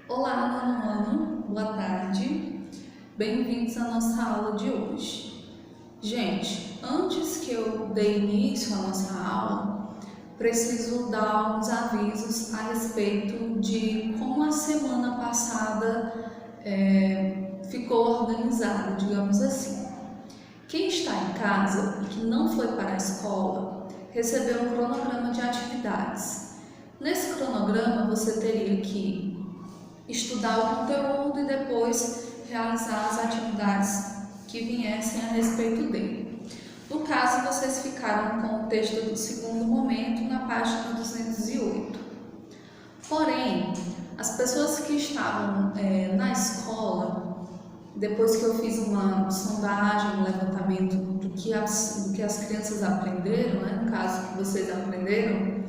Olá, nono ano, boa tarde, bem-vindos à nossa aula de hoje. Gente, antes que eu dê início à nossa aula, preciso dar uns avisos a respeito de como a semana passada ficou organizada, digamos assim. Quem está em casa e que não foi para a escola recebeu um cronograma de atividades. Nesse cronograma você teria que estudar o conteúdo e depois realizar as atividades que viessem a respeito dele. No caso, vocês ficaram com o texto do segundo momento na página 208. Porém, as pessoas que estavam na escola, depois que eu fiz uma sondagem, um levantamento do que as crianças aprenderam, no caso que vocês aprenderam,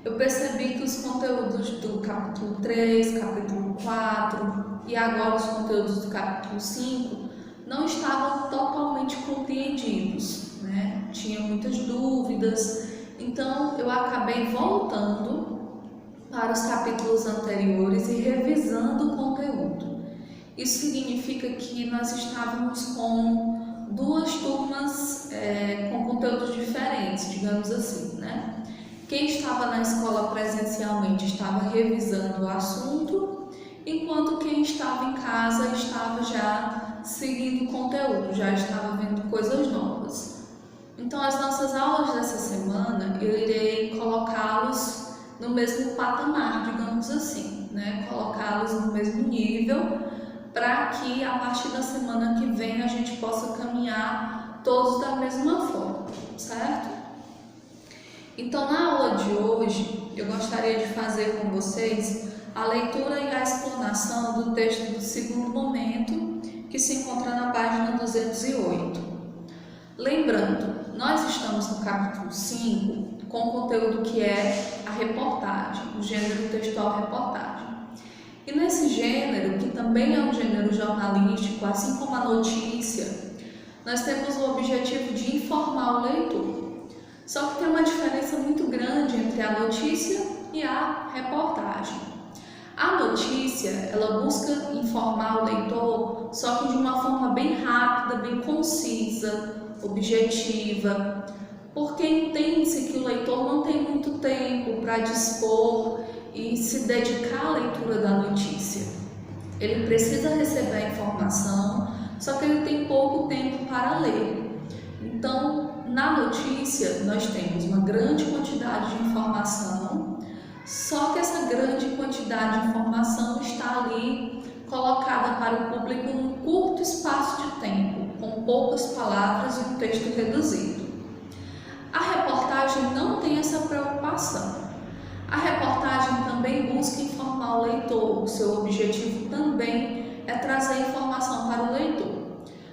eu percebi que os conteúdos do capítulo 3, capítulo 4 e agora os conteúdos do capítulo 5 não estavam totalmente compreendidos, Tinha muitas dúvidas, então eu acabei voltando para os capítulos anteriores e revisando o conteúdo. Isso significa que nós estávamos com duas turmas com conteúdos diferentes, digamos assim, Quem estava na escola presencialmente estava revisando o assunto, enquanto quem estava em casa estava já seguindo o conteúdo, já estava vendo coisas novas. Então, as nossas aulas dessa semana, eu irei colocá-los no mesmo patamar, digamos assim, colocá-los no mesmo nível, para que a partir da semana que vem a gente possa caminhar todos da mesma forma, certo? Então, na aula de hoje, eu gostaria de fazer com vocês a leitura e a explanação do texto do segundo momento, que se encontra na página 208. Lembrando, nós estamos no capítulo 5, com o conteúdo que é a reportagem, o gênero textual reportagem. E nesse gênero, que também é um gênero jornalístico, assim como a notícia, nós temos o objetivo de informar o leitor. Só que tem uma diferença muito grande entre a notícia e a reportagem. A notícia, ela busca informar o leitor, só que de uma forma bem rápida, bem concisa, objetiva, porque entende-se que o leitor não tem muito tempo para dispor e se dedicar à leitura da notícia. Ele precisa receber a informação, só que ele tem pouco tempo para ler. Então, na notícia, nós temos uma grande quantidade de informação, só que essa grande quantidade de informação está ali colocada para o público num curto espaço de tempo, com poucas palavras e um texto reduzido. A reportagem não tem essa preocupação. A reportagem também busca informar o leitor, o seu objetivo também é trazer informação para o leitor.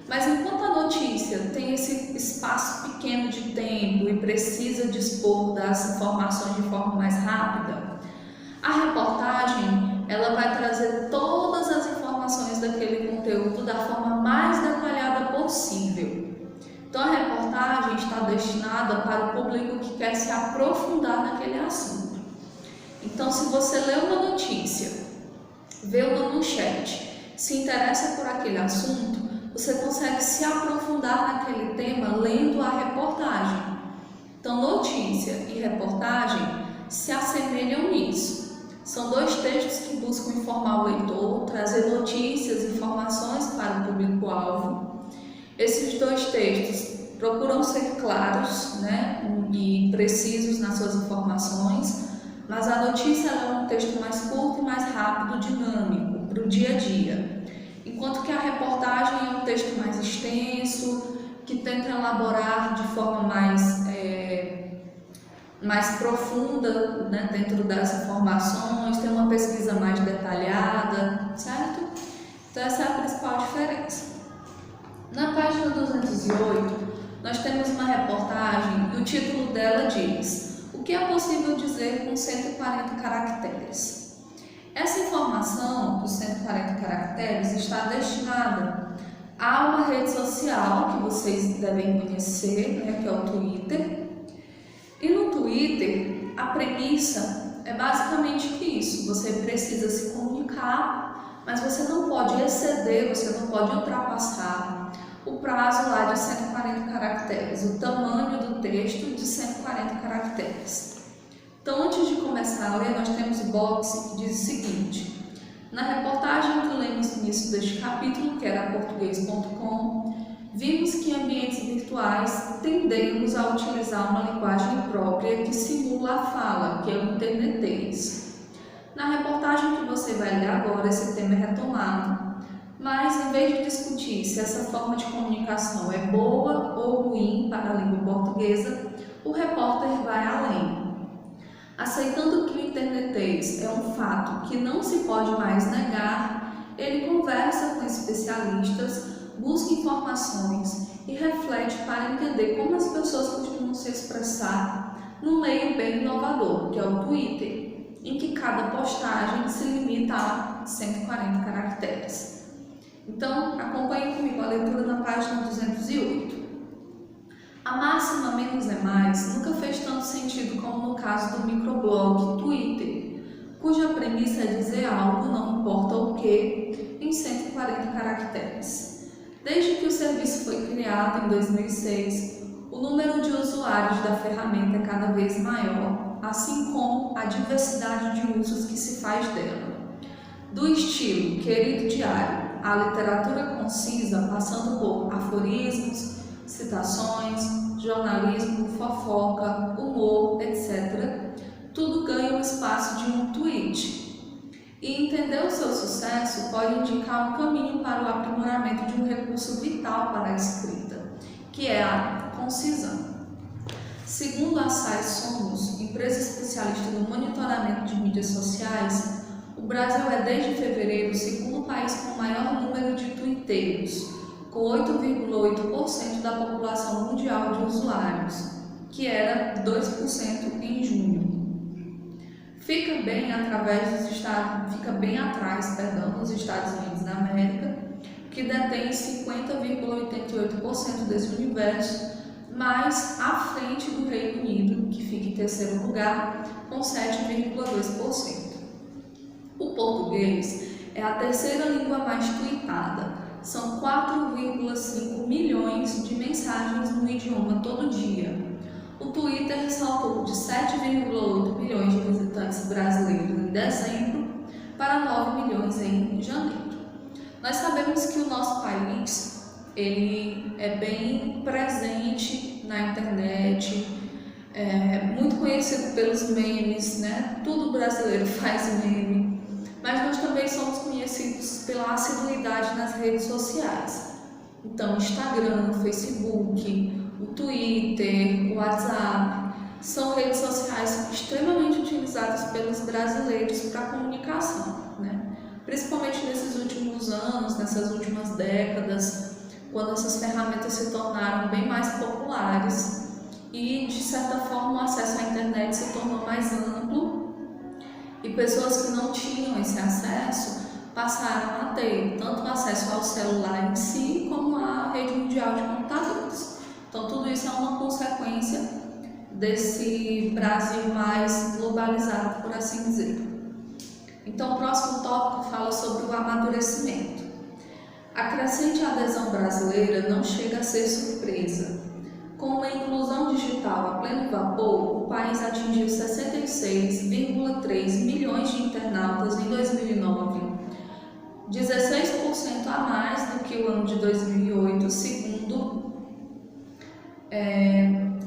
Mas enquanto a notícia tem esse espaço pequeno de tempo e precisa dispor das informações de forma mais rápida, a reportagem ela vai trazer todas as informações daquele conteúdo da forma mais detalhada possível. Então a reportagem está destinada para o público que quer se aprofundar naquele assunto. Então, se você lê uma notícia, vê uma manchete, se interessa por aquele assunto, você consegue se aprofundar naquele tema lendo a reportagem. Então, notícia e reportagem se assemelham nisso. São dois textos que buscam informar o leitor, trazer notícias, informações para o público-alvo. Esses dois textos procuram ser claros, e precisos nas suas informações, mas a notícia é um texto mais curto e mais rápido, dinâmico, para o dia a dia. Enquanto que a reportagem é um texto mais extenso, que tenta elaborar de forma mais profunda, dentro das informações, tem uma pesquisa mais detalhada, certo? Então essa é a principal diferença. Na página 208, nós temos uma reportagem e o título dela diz: o que é possível dizer com 140 caracteres? Essa informação dos 140 caracteres está destinada a uma rede social que vocês devem conhecer, que é o Twitter. E no Twitter, a premissa é basicamente isso. Você precisa se comunicar, mas você não pode exceder, você não pode ultrapassar o prazo lá de 140 caracteres, o tamanho do texto de 140 caracteres. Então, antes de começar a ler, nós temos o box que diz o seguinte: na reportagem que lemos no início deste capítulo, que era português.com, vimos que em ambientes virtuais tendemos a utilizar uma linguagem própria que simula a fala, que é o internetês. Na reportagem que você vai ler agora, esse tema é retomado, mas em vez de discutir se essa forma de comunicação é boa ou ruim para a língua portuguesa, o repórter vai além. Aceitando que o internetês é um fato que não se pode mais negar, ele conversa com especialistas, busca informações e reflete para entender como as pessoas costumam se expressar num meio bem inovador, que é o Twitter, em que cada postagem se limita a 140 caracteres. Então, acompanhe comigo a leitura na página 208. A máxima menos é mais nunca fez tanto sentido como no caso do microblog Twitter, cuja premissa é dizer algo, não importa o que, em 140 caracteres. Desde que o serviço foi criado em 2006, o número de usuários da ferramenta é cada vez maior, assim como a diversidade de usos que se faz dela. Do estilo querido diário à literatura concisa, passando por aforismos, citações, jornalismo, fofoca, humor, etc., tudo ganha o espaço de um tweet. E entender o seu sucesso pode indicar um caminho para o aprimoramento de um recurso vital para a escrita, que é a concisão. Segundo a SAI Somos, empresa especialista no monitoramento de mídias sociais, o Brasil é desde fevereiro o segundo país com o maior número de tuiteiros, com 8,8% da população mundial de usuários, que era 2% em junho. Fica bem atrás dos Estados Unidos da América, que detém 50,88% desse universo, mas à frente do Reino Unido, que fica em terceiro lugar, com 7,2%. O português é a terceira língua mais tuitada. São 4,5 milhões de mensagens no idioma todo dia. O Twitter saltou de 7,8 milhões de visitantes brasileiros em dezembro para 9 milhões em janeiro. Nós sabemos que o nosso país ele é bem presente na internet, é muito conhecido pelos memes, né? Tudo brasileiro faz meme. Mas nós também somos conhecidos pela assiduidade nas redes sociais. Então, Instagram, Facebook, o Twitter, o WhatsApp, são redes sociais extremamente utilizadas pelos brasileiros para comunicação, né? Principalmente nesses últimos anos, nessas últimas décadas, quando essas ferramentas se tornaram bem mais populares e, de certa forma, o acesso à internet se tornou mais amplo. E pessoas que não tinham esse acesso passaram a ter tanto acesso ao celular em si, como à rede mundial de computadores. Então, tudo isso é uma consequência desse Brasil mais globalizado, por assim dizer. Então, o próximo tópico fala sobre o amadurecimento. A crescente adesão brasileira não chega a ser surpresa. Com a inclusão digital a pleno vapor, o país atingiu 66,3 milhões de internautas em 2009, 16% a mais do que o ano de 2008, segundo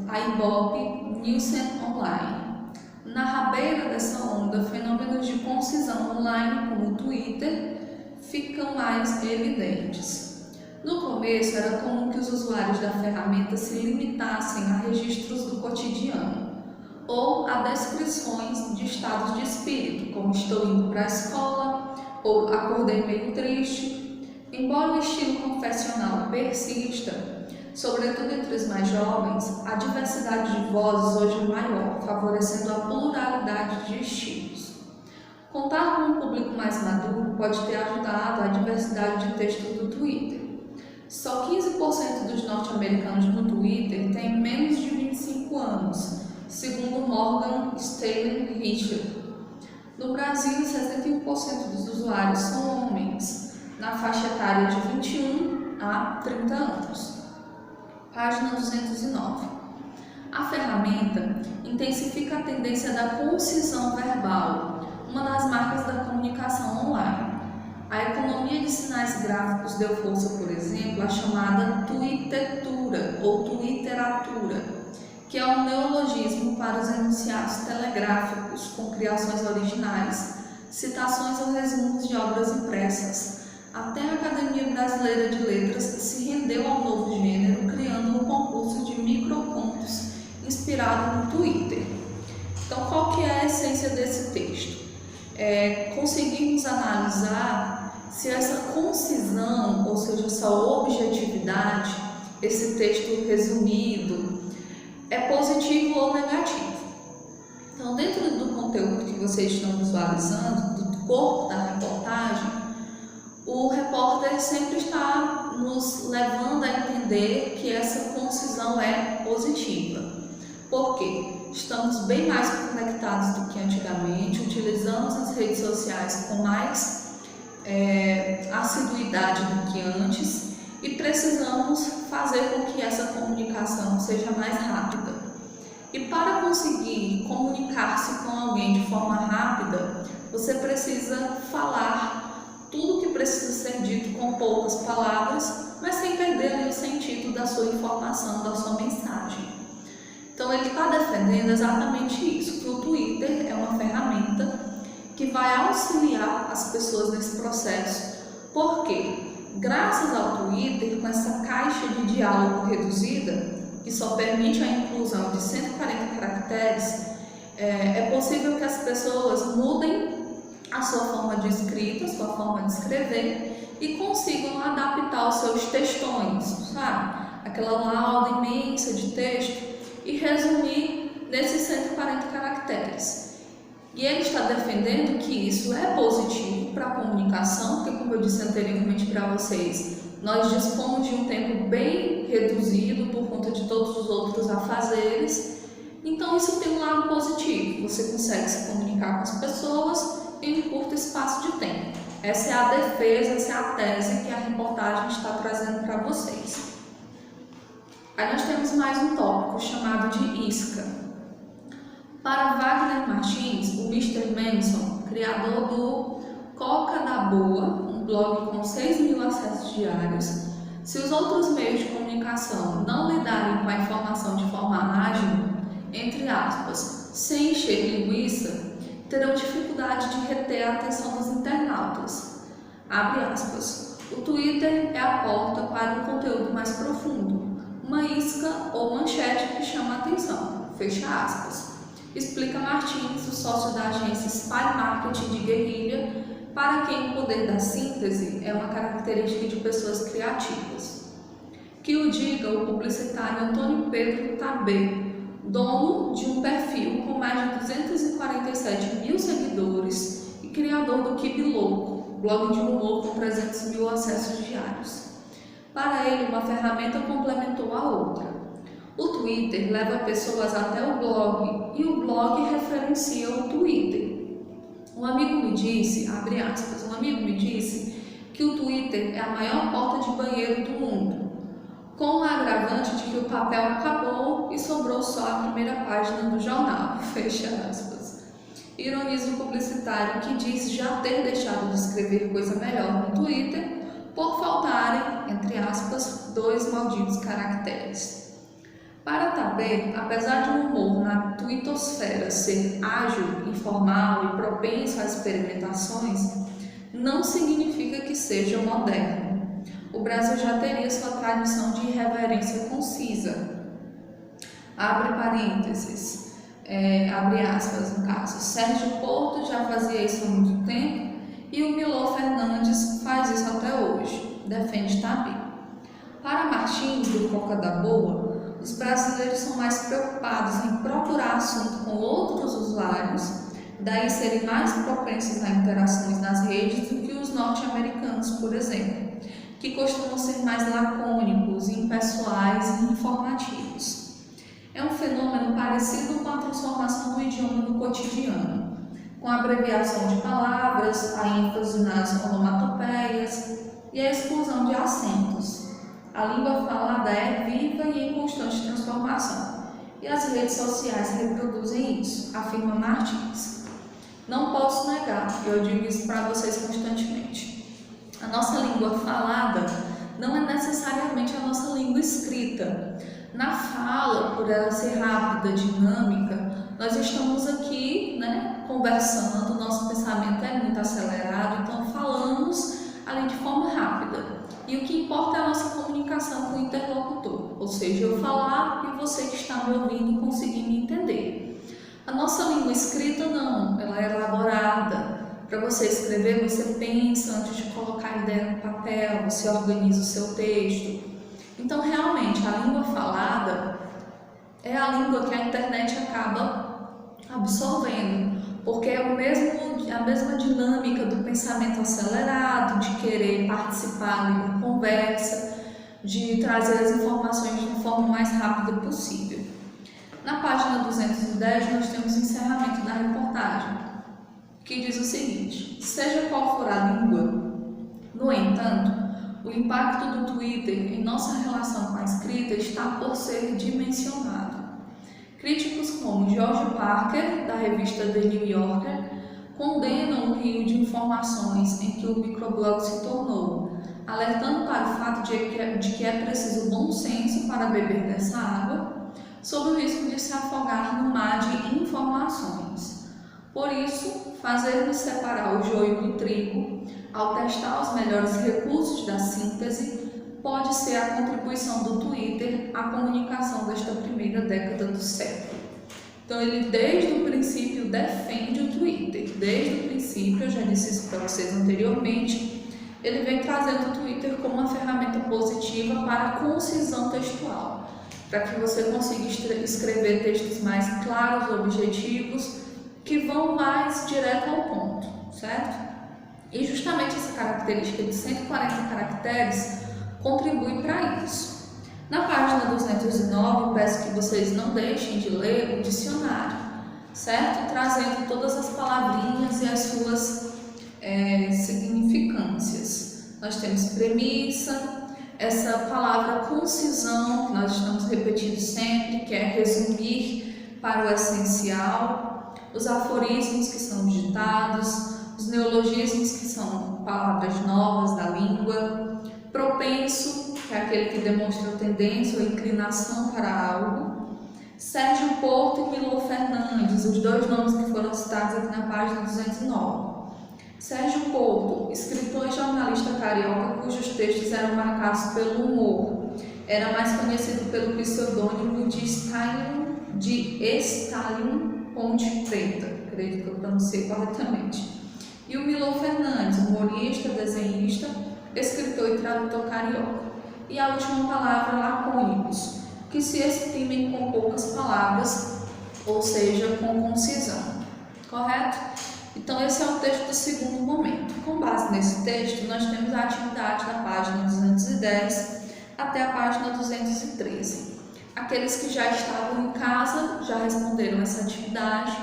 a Ibope Nielsen Online. Na rabeira dessa onda, fenômenos de concisão online, como o Twitter, ficam mais evidentes. No começo, era comum que os usuários da ferramenta se limitassem a registros do cotidiano ou a descrições de estados de espírito, como estou indo para a escola ou acordei meio triste. Embora o estilo confessional persista, sobretudo entre os mais jovens, a diversidade de vozes hoje é maior, favorecendo a pluralidade de estilos. Contar com um público mais maduro pode ter ajudado a diversidade de texto do Twitter. Só 15% dos norte-americanos no Twitter têm menos de 25 anos, segundo Morgan Stanley Richard, No Brasil, 61% dos usuários são homens, na faixa etária de 21 a 30 anos. Página 209. A ferramenta intensifica a tendência da concisão verbal, uma das marcas da comunicação online. A economia de sinais gráficos deu força, por exemplo, à chamada twittetura ou twitteratura, que é um neologismo para os enunciados telegráficos com criações originais, citações ou resumos de obras impressas. Até a Academia Brasileira de Letras se rendeu ao novo gênero, criando um concurso de microcontos inspirado no Twitter. Então, qual que é a essência desse texto? Conseguimos analisar se essa concisão, ou seja, essa objetividade, esse texto resumido, é positivo ou negativo. Então, dentro do conteúdo que vocês estão visualizando, do corpo da reportagem, o repórter sempre está nos levando a entender que essa concisão é positiva. Por quê? Estamos bem mais conectados do que antigamente, utilizamos as redes sociais com mais assiduidade do que antes e precisamos fazer com que essa comunicação seja mais rápida. E para conseguir comunicar-se com alguém de forma rápida, você precisa falar tudo que precisa ser dito com poucas palavras, mas sem perder o sentido da sua informação, da sua mensagem. Então ele está defendendo exatamente isso, que o Twitter é uma ferramenta que vai auxiliar as pessoas nesse processo. Por quê? Graças ao Twitter, com essa caixa de diálogo reduzida, que só permite a inclusão de 140 caracteres, é possível que as pessoas mudem a sua forma de escrita, a sua forma de escrever e consigam adaptar os seus textões, sabe? Aquela lauda imensa de texto e resumir nesses 140 caracteres. E ele está defendendo que isso é positivo para a comunicação, porque, como eu disse anteriormente para vocês, nós dispomos de um tempo bem reduzido por conta de todos os outros afazeres. Então, isso tem um lado positivo. Você consegue se comunicar com as pessoas em um curto espaço de tempo. Essa é a defesa, essa é a tese que a reportagem está trazendo para vocês. Aí nós temos mais um tópico chamado de isca. Para Wagner Martins, o Mr. Manson, criador do Coca da Boa, um blog com 6.000 acessos diários, se os outros meios de comunicação não lidarem com a informação de forma ágil, entre aspas, sem encher linguiça, terão dificuldade de reter a atenção dos internautas. Abre aspas. O Twitter é a porta para um conteúdo mais profundo, uma isca ou manchete que chama a atenção. Fecha aspas. Explica Martins, o sócio da agência Spy Marketing de Guerrilha, para quem o poder da síntese é uma característica de pessoas criativas. Que o diga o publicitário Antônio Pedro Tabé, dono de um perfil com mais de 247 mil seguidores e criador do Kibe Louco, blog de humor com 300.000 acessos diários. Para ele, uma ferramenta complementou a outra. O Twitter leva pessoas até o blog e o blog referencia o Twitter. Um amigo me disse, abre aspas, que o Twitter é a maior porta de banheiro do mundo, com o agravante de que o papel acabou e sobrou só a primeira página do jornal, fecha aspas. Ironiza o publicitário que diz já ter deixado de escrever coisa melhor no Twitter por faltarem, entre aspas, 2 malditos caracteres. Para Tabé, apesar de o humor na twittosfera ser ágil, informal e propenso a experimentações, não significa que seja moderno. O Brasil já teria sua tradição de irreverência concisa. Abre parênteses, abre aspas no caso. Sérgio Porto já fazia isso há muito tempo e o Milor Fernandes faz isso até hoje, defende Tabé. Para Martins, do Coca da Boa, os brasileiros são mais preocupados em procurar assunto com outros usuários, daí serem mais propensos a interações nas redes do que os norte-americanos, por exemplo, que costumam ser mais lacônicos, impessoais e informativos. É um fenômeno parecido com a transformação do idioma no cotidiano. com a abreviação de palavras, a ênfase nas onomatopeias e a exclusão de acentos. A língua falada é viva e em constante transformação, e as redes sociais reproduzem isso, afirma Martins. Não posso negar, eu digo isso para vocês constantemente. A nossa língua falada não é necessariamente a nossa língua escrita. Na fala, por ela ser rápida, dinâmica, nós estamos aqui, conversando, nosso pensamento é muito acelerado, então falamos ali de forma rápida. E o que importa é a nossa comunicação com o interlocutor, ou seja, eu falar e você que está me ouvindo conseguir me entender. A nossa língua escrita não, ela é elaborada. Para você escrever, você pensa antes de colocar a ideia no papel, você organiza o seu texto. Então, realmente, a língua falada é a língua que a internet acaba absorvendo, porque é a mesma dinâmica do pensamento acelerado, de querer participar da conversa, de trazer as informações de forma mais rápida possível. Na página 210, nós temos o encerramento da reportagem, que diz o seguinte: seja qual for a língua, no entanto, o impacto do Twitter em nossa relação com a escrita está por ser dimensionado. Críticos como George Parker, da revista The New Yorker, condenam o rio de informações em que o microblog se tornou, alertando para o fato de que é preciso bom senso para beber dessa água, sob o risco de se afogar no mar de informações. Por isso, fazermos separar o joio do trigo, ao testar os melhores recursos da síntese, pode ser a contribuição do Twitter à comunicação desta primeira década do século. Então, ele desde o princípio defende o Twitter. Desde o princípio, eu já disse isso para vocês anteriormente, ele vem trazendo o Twitter como uma ferramenta positiva para a concisão textual, para que você consiga escrever textos mais claros, objetivos, que vão mais direto ao ponto, certo? E justamente essa característica de 140 caracteres contribui para isso. Na página 209, peço que vocês não deixem de ler o dicionário, certo? Trazendo todas as palavrinhas e as suas significâncias. Nós temos premissa, essa palavra concisão, que nós estamos repetindo sempre, que é resumir para o essencial, os aforismos, que são ditados, os neologismos, que são palavras novas da língua, propenso, que é aquele que demonstra tendência ou inclinação para algo, Sérgio Porto e Milor Fernandes, os dois nomes que foram citados aqui na página 209. Sérgio Porto, escritor e jornalista carioca cujos textos eram marcados pelo humor, era mais conhecido pelo pseudônimo de Stalin Ponte Preta, acredito que eu pronunciei corretamente. E o Milor Fernandes, humorista, desenhista, escritor e tradutor carioca. E a última palavra, lacônicos, que se exprimem com poucas palavras, ou seja, com concisão. Correto? Então, esse é o texto do segundo momento. Com base nesse texto, nós temos a atividade da página 210 até a página 213. Aqueles que já estavam em casa já responderam essa atividade,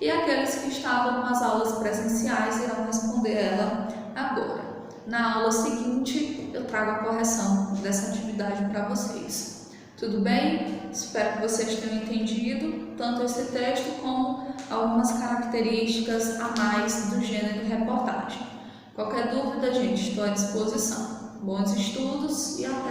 e aqueles que estavam nas aulas presenciais irão responder ela agora. Na aula seguinte, eu trago a correção dessa atividade para vocês. Tudo bem? Espero que vocês tenham entendido tanto esse texto como algumas características a mais do gênero reportagem. Qualquer dúvida, gente, estou à disposição. Bons estudos e até!